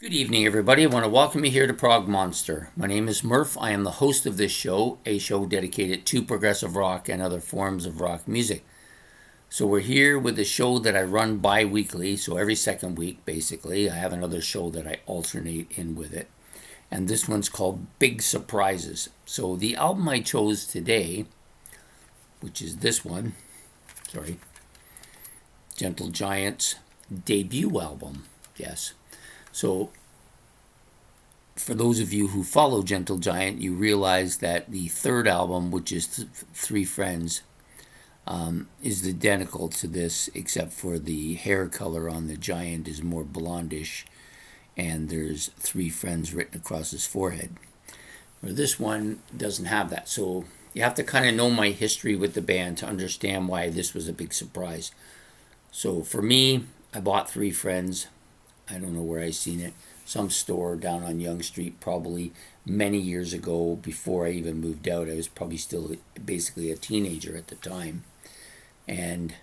Good evening, everybody. I want to welcome you here to Prog Monster. My name is Murph. I am the host of this show, a show dedicated to progressive rock and other forms of rock music. So we're here with a show that I run bi-weekly, so every second week, basically. I have another show that I alternate in with it. And this one's called Big Surprises. So the album I chose today, which is this one, Gentle Giant's debut album. Yes. So, for those of you who follow Gentle Giant, you realize that the third album, which is Three Friends, is identical to this, except for the hair color on the giant is more blondish, and there's Three Friends written across his forehead. Where this one doesn't have that. So, you have to kind of know my history with the band to understand why this was a big surprise. So, for me, I bought Three Friends. I don't know where I seen it. Some store down on Yonge Street, probably many years ago before I even moved out. I was probably still basically a teenager at the time. And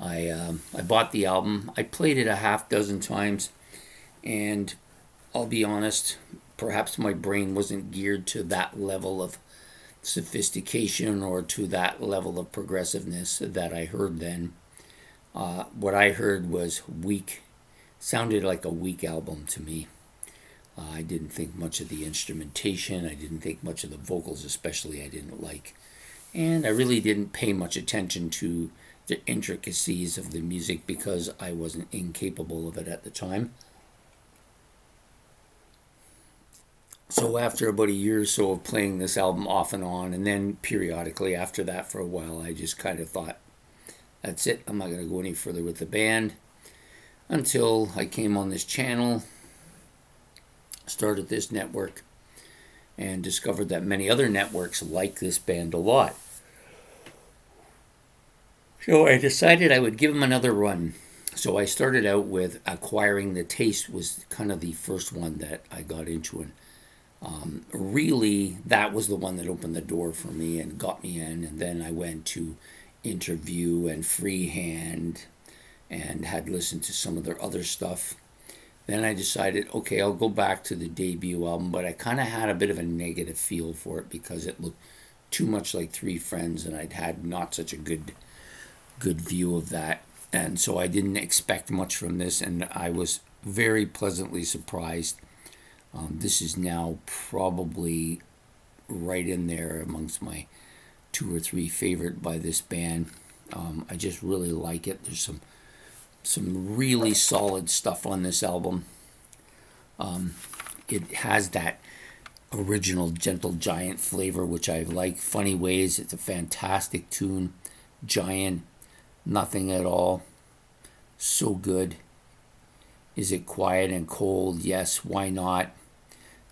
I bought the album. I played it a half dozen times. And I'll be honest, perhaps my brain wasn't geared to that level of sophistication or to that level of progressiveness that I heard then. What I heard was weak. Sounded like a weak album to me. I didn't think much of the instrumentation. I didn't think much of the vocals, especially I didn't like. And I really didn't pay much attention to the intricacies of the music because I wasn't incapable of it at the time. So after about a year or so of playing this album off and on, and then periodically after that for a while, I just kind of thought, that's it. I'm not going to go any further with the band. Until I came on this channel, started this network, and discovered that many other networks like this band a lot. So I decided I would give them another run. So I started out with Acquiring the Taste was kind of the first one that I got into. And really, that was the one that opened the door for me and got me in. And then I went to Interview and Freehand and had listened to some of their other stuff. Then I decided, okay, I'll go back to the debut album, but I kind of had a bit of a negative feel for it because it looked too much like Three Friends, and I'd had not such a good view of that. And so I didn't expect much from this, and I was very pleasantly surprised. This is now probably right in there amongst my two or three favorite by this band. I just really like it. There's some really solid stuff on this album. It has that original Gentle Giant flavor, which I like. Funny Ways, it's a fantastic tune. Giant, Nothing at All, so good. Is It Quiet and Cold? Yes, why not?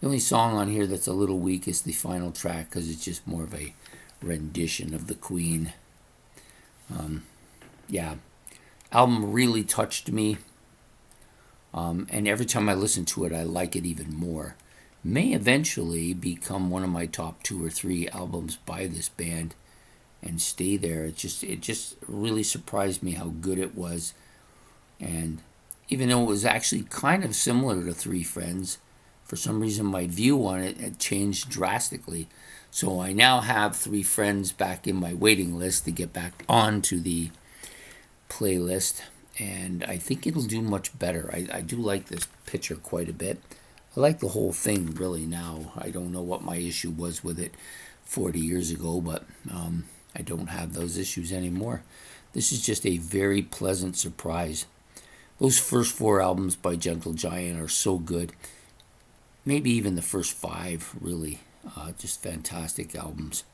The only song on here that's a little weak is the final track because it's just more of a rendition of the Queen. Yeah. Album really touched me, and every time I listen to it, I like it even more. May eventually become one of my top two or three albums by this band, and stay there. It just really surprised me how good it was, and even though it was actually kind of similar to Three Friends, for some reason my view on it had changed drastically. So I now have Three Friends back in my waiting list to get back onto the playlist, and I think it'll do much better. I do like this picture quite a bit. I like the whole thing really now. I don't know what my issue was with it 40 years ago, but I don't have those issues anymore. This is just a very pleasant surprise. Those first four albums by Gentle Giant are so good. Maybe even the first five, really. Just fantastic albums.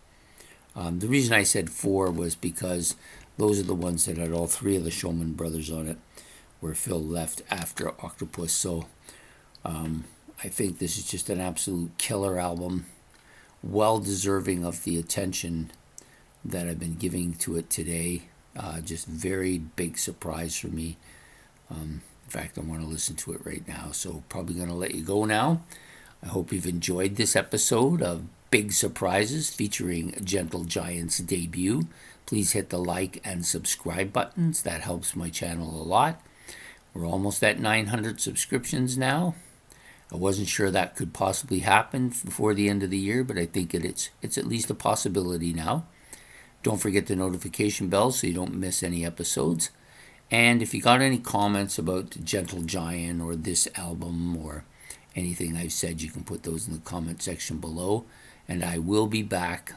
The reason I said four was because those are the ones that had all three of the Showman brothers on it, where Phil left after Octopus. So I think this is just an absolute killer album, well deserving of the attention that I've been giving to it today. Just very big surprise for me. In fact, I want to listen to it right now, so probably going to let you go now. I hope you've enjoyed this episode of Big Surprises featuring Gentle Giant's debut. Please hit the like and subscribe buttons. That helps my channel a lot. We're almost at 900 subscriptions now. I wasn't sure that could possibly happen before the end of the year, but I think it's at least a possibility now. Don't forget the notification bell so you don't miss any episodes. And if you got any comments about Gentle Giant or this album or anything I've said, you can put those in the comment section below. And I will be back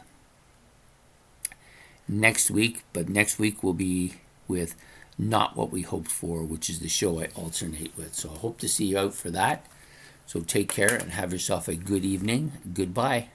next week, but next week will be with Not What We Hoped For, which is the show I alternate with. So I hope to see you out for that. So take care and have yourself a good evening. Goodbye.